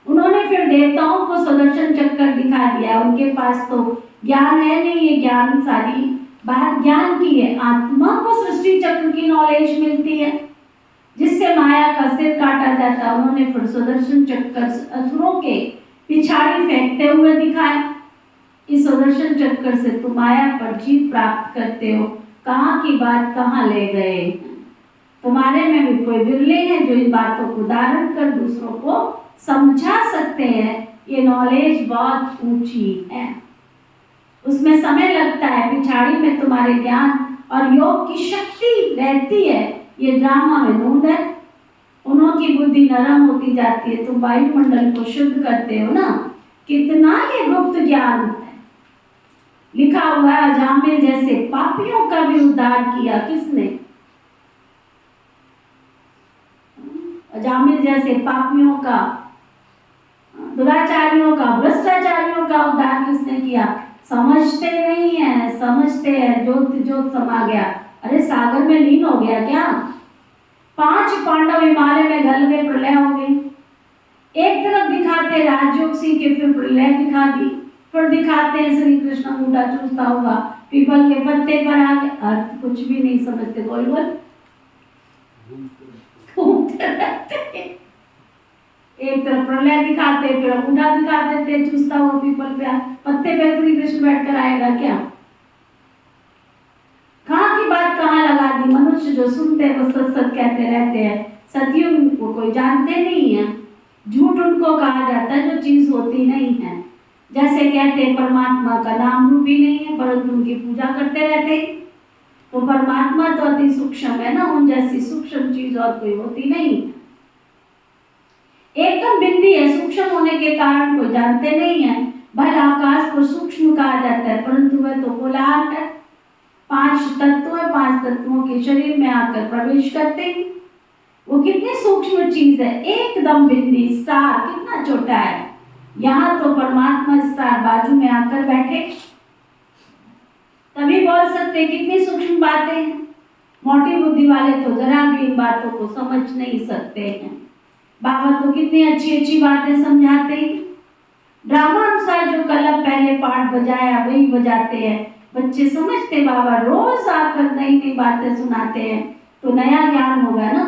उन्होंने फिर देवताओं को सुदर्शन चक्कर दिखा दिया। उनके पास तो ज्ञान है नहीं, ये ज्ञान सारी बात ज्ञान की है। आत्मा को सृष्टि चक्र की नॉलेज मिलती है, जिससे माया का सिर काटा जाता। उन्होंने फिर सुदर्शन चक्कर असुरों के पिछाड़ी फेंकते हुए दिखाया। इस सुदर्शन चक्कर से तुम माया पर जीत प्राप्त करते हो। कहाँ की बात कहाँ ले गए? तुम्हारे में भी कोई बिरले हैं जो इन बातों को धारण कर दूसरों को समझा सकते हैं। ये नॉलेज बहुत ऊंची है, उसमें समय लगता है। पिछाड़ी में तुम्हारे ज्ञान और योग की शक्ति रहती है। ये ड्रामा में नूंद है। उन्हों की बुद्धि नरम होती जाती है, तुम वायुमंडल को शुद्ध करते हो ना। कितना ये गुप्त ज्ञान है। लिखा हुआ है अजामिल जैसे पापियों का भी उद्धार किया किसने? अजामिल जैसे पापियों का, दुराचारियों का, भ्रष्टाचारियों का उद्धार किसने किया? समझते नहीं है, समझते हैं ज्योत ज्योत समा गया। अरे सागर में लीन हो गया क्या? 5 पांडव हिमालय में गल गए, प्रलय हो गई। एक तरफ दिखाते राजयोग सिंह के, फिर प्रलय दिखा दी, फिर दिखाते हैं श्री कृष्ण अंगूठा चूसता हुआ पीपल के पत्ते पर आ गए। अर्थ कुछ भी नहीं समझते, बोल बोल घूमते रहते। एक तरफ प्रलय दिखाते, फिर अंगूठा दिखा देते चूसता हुआ पीपल पे पत्ते पे श्री कृष्ण बैठकर आएगा क्या? कहाँ की बात कहाँ लगा दी। मनुष्य जो सुनते हैं वो सच सच कहते रहते हैं, सत्युग को कोई जानते नहीं है। झूठ उनको कहा जाता है जो चीज होती नहीं है। जैसे कहते हैं परमात्मा का नाम रूप ही नहीं है, परंतु उनकी पूजा करते रहते हैं। तो परमात्मा तो अति सूक्ष्म है ना, उन जैसी सूक्ष्म चीज और कोई होती नहीं। एकदम बिंदी है, सूक्ष्म होने के कारण कोई जानते नहीं है। भला आकाश को सूक्ष्म कहा जाता है, परंतु वह तो गोलार्ध है। 5 तत्व है, 5 तत्वों के शरीर में आकर प्रवेश करते हैं। वो कितनी सूक्ष्म चीज है, एकदम बिंदी स्टार कितना छोटा है। यहाँ तो परमात्मा स्टार बाजू में आकर बैठे, तभी बोल सकते कितनी सूक्ष्म बातें हैं। मोटी बुद्धि वाले तो जरा भी इन बातों को समझ नहीं सकते हैं। बाबा तो कितनी अच्छी अच्छी बातें समझाते हैं। ड्रामा अनुसार जो कल पहले पाठ बजाया वही बजाते हैं। बच्चे समझते बाबा रोज आकर नई नई बातें सुनाते हैं, तो नया ज्ञान होगा ना।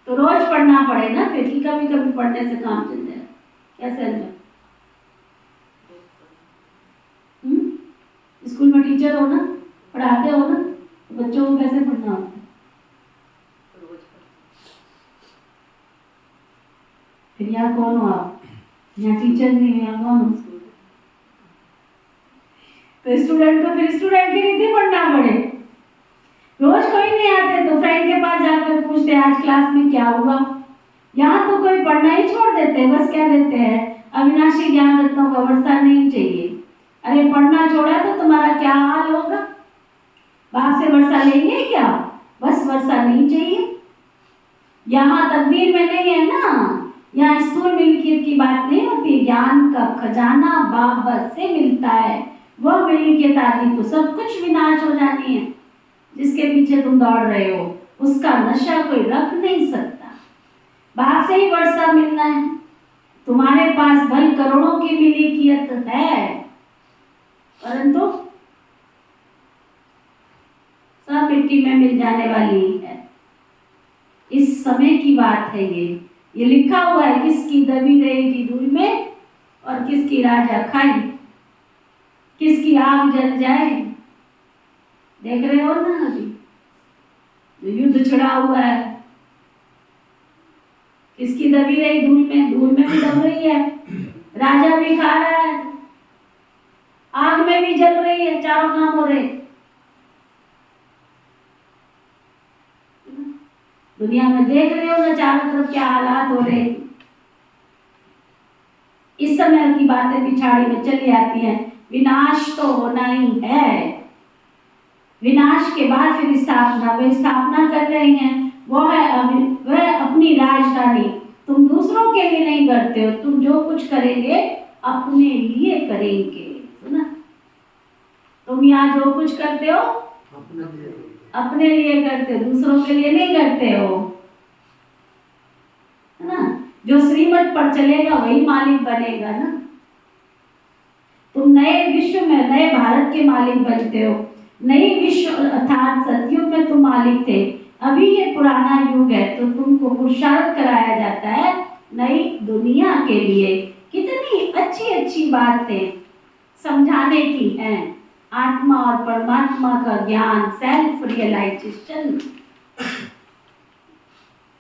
तो रोज पढ़ना पड़े ना, फिर कि कभी कभी पढ़ने से काम चल जाए। कैसे समझो? स्कूल में टीचर हो ना, पढ़ाते हो ना, तो बच्चों को कैसे पढ़ना होता है? फिर यहाँ कौन हो आप? यहाँ टीचर नहीं है, यहाँ कौन हो? तो स्टूडेंट को फिर स्टूडेंट की रीति पढ़ना पड़े। रोज कोई नहीं आते तो फ्रेंड के पास जाकर पूछते आज क्लास में क्या हुआ। यहाँ तो कोई पढ़ना ही छोड़ देते, बस क्या देते हैं अविनाशी ज्ञान रत्नों का वर्षा नहीं चाहिए। अरे पढ़ना छोड़ा तो तुम्हारा क्या हाल होगा? बाप से वर्षा लेंगे क्या? बस वर्षा नहीं चाहिए। यहाँ तकदीर में नहीं है ना, यहाँ स्थूल मिल्कियत की बात नहीं होती। ज्ञान का खजाना बाप से मिलता है, वह मिल्कियत आदि तो सब कुछ विनाश हो जानी है। जिसके पीछे तुम दौड़ रहे हो उसका नशा कोई रख नहीं सकता। बाप से ही वर्षा मिलना है। तुम्हारे पास भल करोड़ों की मिल्कियत है, परंतु सब मिट्टी में मिल जाने वाली है। इस समय की बात है ये लिखा हुआ है, किसकी दबी रहेगी धूल में और किसकी राजा खाई, किसकी आग जल जाए। देख रहे हो ना अभी जो युद्ध छिड़ा हुआ है, किसकी दबी रही धूल में भी दब रही है, राजा भी खा रहा है, आग में भी जल रही है, चारों काम हो रहे। दुनिया में देख रहे हो ना चारों तरफ क्या हालात हो रहे। इस समय की बातें पिछाड़ी में चली आती हैं। विनाश तो होना ही है, विनाश के बाद फिर स्थापना। वे स्थापना कर रहे हैं, वह अपनी राजधानी। तुम दूसरों के लिए नहीं करते हो, तुम जो कुछ करेंगे अपने लिए करेंगे। सुना, तुम यहाँ जो कुछ करते हो अपने लिए करते हो, दूसरों के लिए नहीं करते हो, है ना। जो श्रीमत पर चलेगा वही मालिक बनेगा ना। तुम नए विश्व में, नए भारत के मालिक बनते हो। नई विश्व अर्थात सतयुग में तुम मालिक थे, अभी ये पुराना युग है, तो तुमको पुरुषार्थ कराया जाता है नई दुनिया के लिए। कितनी अच्छी अच्छी बातें समझाने की हैं। आत्मा और परमात्मा का ज्ञान, सेल्फ रियलाइजेशन।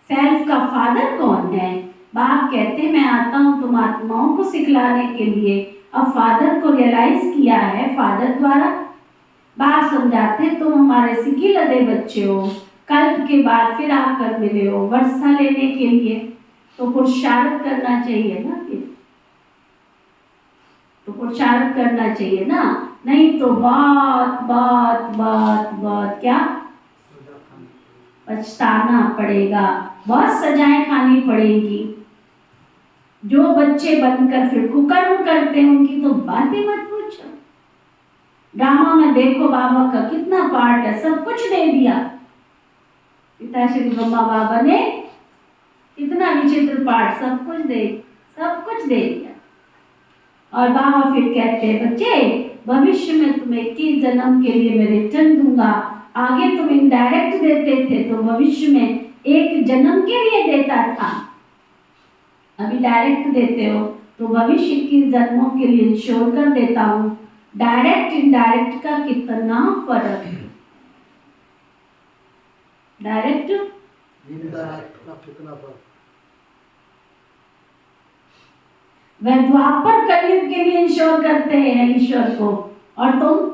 सेल्फ का फादर कौन है? बाप कहते मैं आता हूँ तुम आत्माओं को सिखलाने के लिए। अब फादर को रियलाइज किया है फादर द्वारा। बाप समझाते तुम हमारे सिकी लदे बच्चे हो, कल के बाद फिर आकर मिले हो वर्षा लेने के लिए, तो पुरुषार्थ करना चाहिए ना। फिर तो पुरुषार्थ करना चाहिए ना, नहीं तो बहुत बहुत बहुत बहुत क्या पछताना पड़ेगा, बहुत सजाएं खानी पड़ेगी। जो बच्चे बनकर फिर कुकर्म करते हैं उनकी तो बातें मत पूछो। ड्रामा में देखो बाबा का कितना पार्ट है, सब कुछ दे दिया। पिता श्री ब्रह्मा बाबा ने कितना विचित्र पार्ट, सब कुछ दे दिया। और बाबा फिर कहते हैं बच्चे भविष्य में तुम्हें 21 जन्म के लिए मैं रिटर्न दूंगा। आगे तुम इनडायरेक्ट देते थे तो भविष्य में 1 जन्म के लिए देता था, अभी डायरेक्ट देते हो तो भविष्य 21 जन्मों के लिए इंश्योर कर देता हूँ। डायरेक्ट इनडायरेक्ट का कितना फर्क है? डायरेक्ट इनडायरेक्ट का कितना फर्क? वह द्वापर कलयुग के लिए इंश्योर करते हैं ईश्वर को, और तुम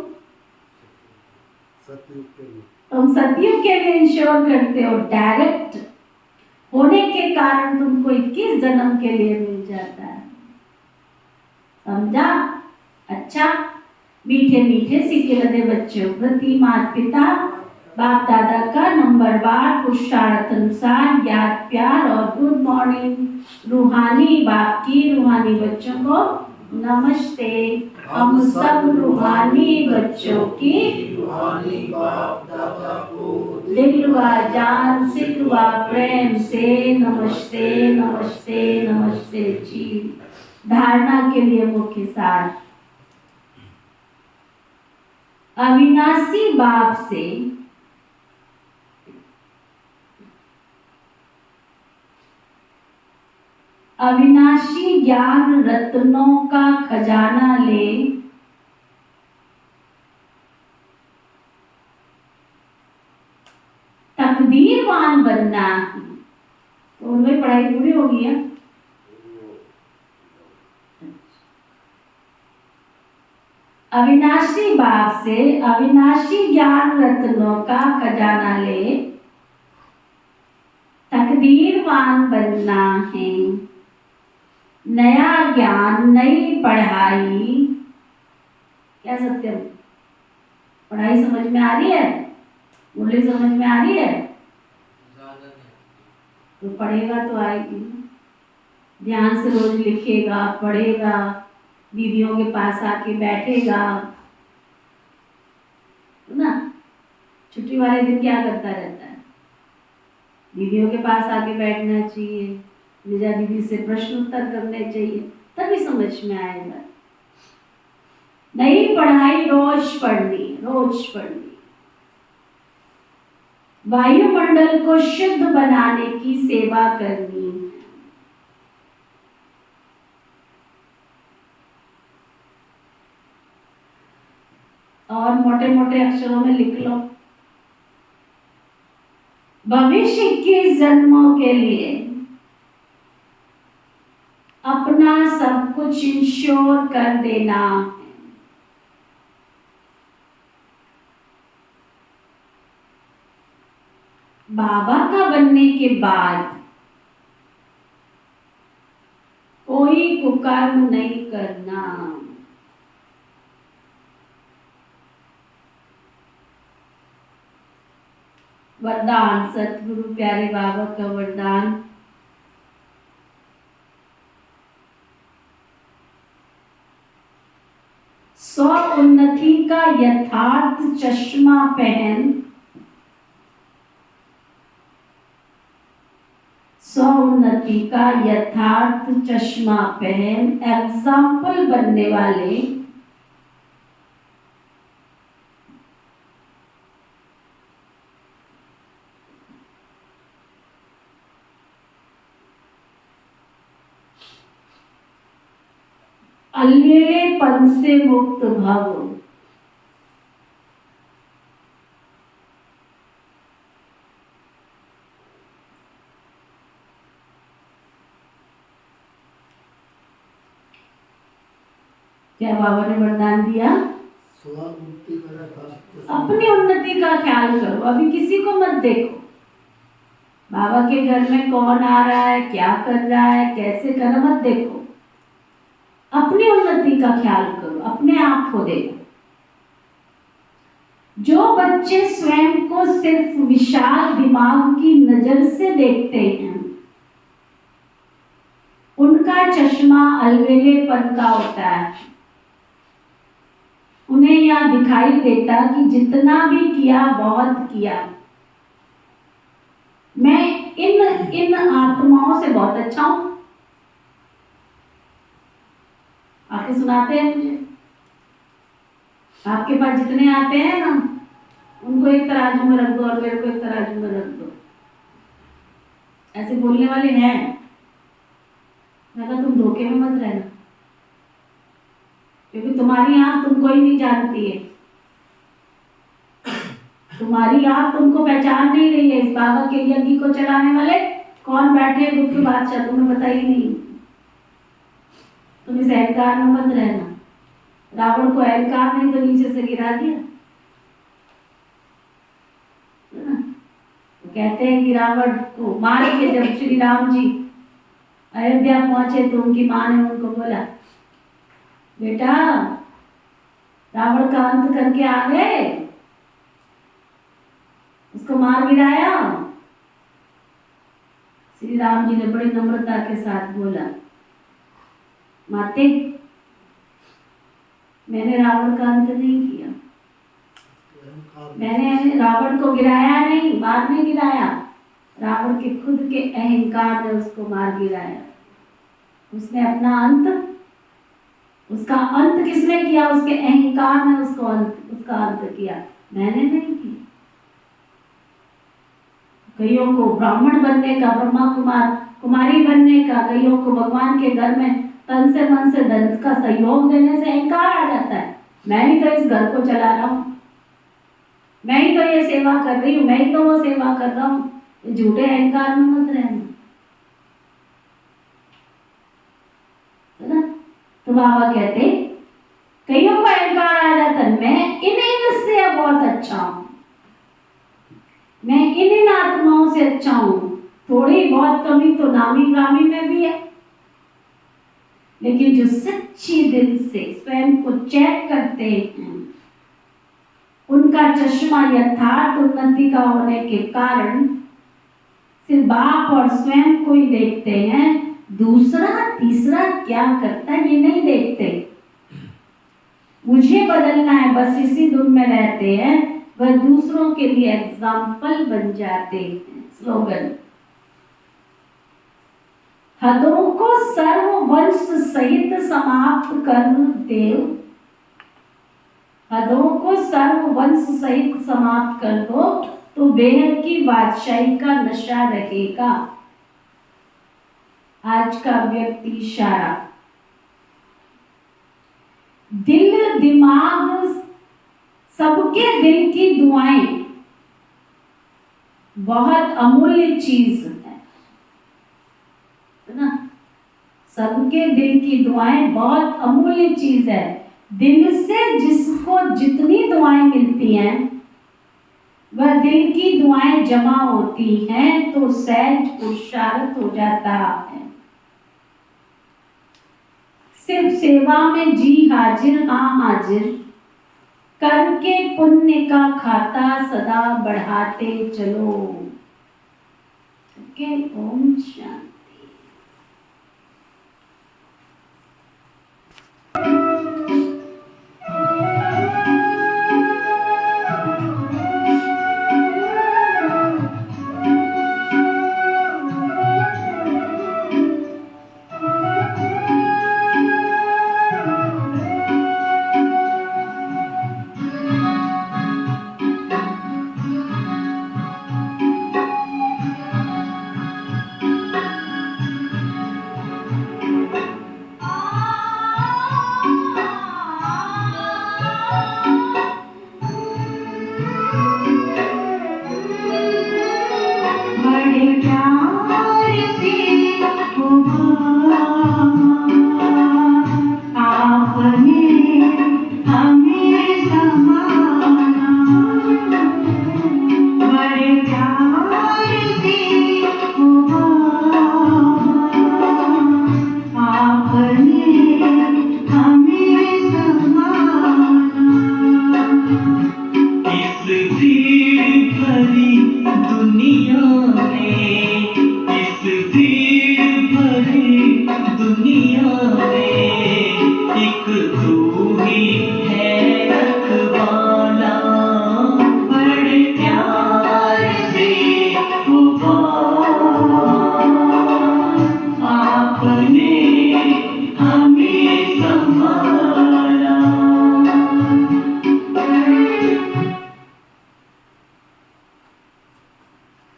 सतयुग के लिए इंश्योर करते हो। डायरेक्ट होने के कारण तुमको 21 जन्म के लिए मिल जाता है। समझा? अच्छा, मीठे मीठे सिके लदे बच्चों प्रति माता पिता बाप दादा का नंबरवार पुरुषार्थ अनुसार याद प्यार और गुड मॉर्निंग। रूहानी बाप की रूहानी बच्चों को नमस्ते। हम सब रूहानी बच्चों की रूहानी बाप दादा को दिल व जान सिख व प्रेम से नमस्ते नमस्ते नमस्ते जी। धारणा के लिए मुख्य सार। अविनाशी बाप से अविनाशी ज्ञान रत्नों का खजाना ले, तकदीरवान बनना। तो उनमें पढ़ाई पूरी हो गई है। अविनाशी बाप से अविनाशी ज्ञान रत्नों का खजाना ले, तकदीरवान बनना है। नया ज्ञान नई पढ़ाई। क्या सत्यम, पढ़ाई समझ में आ रही है? मुरली समझ में आ रही है? तो पढ़ेगा तो आएगी। ध्यान से रोज लिखेगा, पढ़ेगा, दीदियों के पास आके बैठेगा ना। छुट्टी वाले दिन क्या करता रहता है? दीदियों के पास आके बैठना चाहिए, निजा दीदी से प्रश्न उत्तर करने चाहिए, तभी समझ में आएगा। नई पढ़ाई रोज पढ़नी, रोज पढ़नी। वायुमंडल को शुद्ध बनाने की सेवा करनी। और मोटे मोटे अक्षरों में लिख लो। भविष्य के जन्मों के लिए अपना सब कुछ इंश्योर कर देना। बाबा का बनने के बाद कोई कुकर्म नहीं करना। वरदान, सतगुरु प्यारे बाबा का वरदान। स्व उन्नति का यथार्थ चश्मा पहन, स्व उन्नति का यथार्थ चश्मा पहन एग्जाम्पल बनने वाले अलगेलेपन से मुक्त भव। क्या बाबा ने वरदान दिया? अपनी उन्नति का ख्याल करो, अभी किसी को मत देखो। बाबा के घर में कौन आ रहा है, क्या कर रहा है, कैसे कर रहा, मत देखो। अपनी उन्नति का ख्याल करो, अपने आप को देखो। जो बच्चे स्वयं को सिर्फ विशाल दिमाग की नजर से देखते हैं, उनका चश्मा अलवेलेपन का होता है। उन्हें यह दिखाई देता कि जितना भी किया बहुत किया, मैं इन आत्माओं से बहुत अच्छा हूं। आके सुनाते हैं मुझे, आपके पास जितने आते हैं ना, उनको एक तराजू में रख दो और मेरे को एक तराजू में रख दो। ऐसे बोलने वाले हैं। मैं कहा तुम धोखे में मत रहना, क्योंकि तुम्हारी आंख तुमको ही नहीं जानती है। तुम्हारी आंख तुमको पहचान नहीं रही है। इस बाबा के यज्ञ को चलाने वाले कौन बैठे हैं गुप्त बादशाह, तुम्हें पता ही नहीं। तुम इस अहंकार में मत रहना। रावण को अहंकार नहीं तो नीचे से गिरा दिया, है ना? तो कहते हैं कि रावण को मार के जब श्री राम जी अयोध्या पहुंचे तो उनकी माँ ने उनको बोला, बेटा रावण का अंत करके आ गए, उसको मार गिराया। श्री राम जी ने बड़ी नम्रता के साथ बोला, माते मैंने रावण का अंत नहीं किया, मैंने रावण को गिराया नहीं, मार नहीं गिराया। रावण के खुद के अहंकार ने उसको मार गिराया। उसने अपना अंत, उसका अंत किसने किया? उसके अहंकार ने उसका अंत किया, मैंने नहीं किया। कईयों को ब्राह्मण बनने का, ब्रह्मा कुमारी बनने का, कईयों को भगवान के घर में तन से मन से धन का सहयोग देने से अहंकार आ जाता है। मैं ही तो इस घर को चला रहा हूँ, मैं ही तो ये सेवा कर रही हूँ, मैं ही तो वो सेवा कर रहा हूँ। झूठे अहंकार में मत रहना, है ना? तो बाबा कहते कईयों को अहंकार आ जाता है, मैं इन से बहुत अच्छा हूँ, मैं इन आत्माओं से अच्छा हूँ। थोड़ी बहुत कमी तो नामी गामी में भी है, लेकिन जो सच्ची दिल से स्वयं को चेक करते हैं, उनका चश्मा यथार्थ उन्नति का होने के कारण सिर्फ बाप और स्वयं को ही देखते हैं। दूसरा तीसरा क्या करता है ये नहीं देखते। मुझे बदलना है, बस इसी धुन में रहते हैं। वह दूसरों के लिए एग्जाम्पल बन जाते हैं। स्लोगन, हदों को सर्ववंश सहित समाप्त कर देव, हदों को सर्ववंश सहित समाप्त कर दो तो बेहद की बादशाही का नशा रहेगा। आज का व्यक्ति इशारा, दिल दिमाग सबके दिल की दुआएं बहुत अमूल्य चीज है ना। सबके दिल की दुआएं बहुत अमूल्य चीज है। दिल से जिसको जितनी दुआएं मिलती हैं वह दिल की दुआएं जमा होती हैं तो सहज पुरुषार्थ हो जाता है। सिर्फ सेवा में जी हाजिर, हाँ हाजिर करके पुण्य का खाता सदा बढ़ाते चलो। ओके, ओम शांति।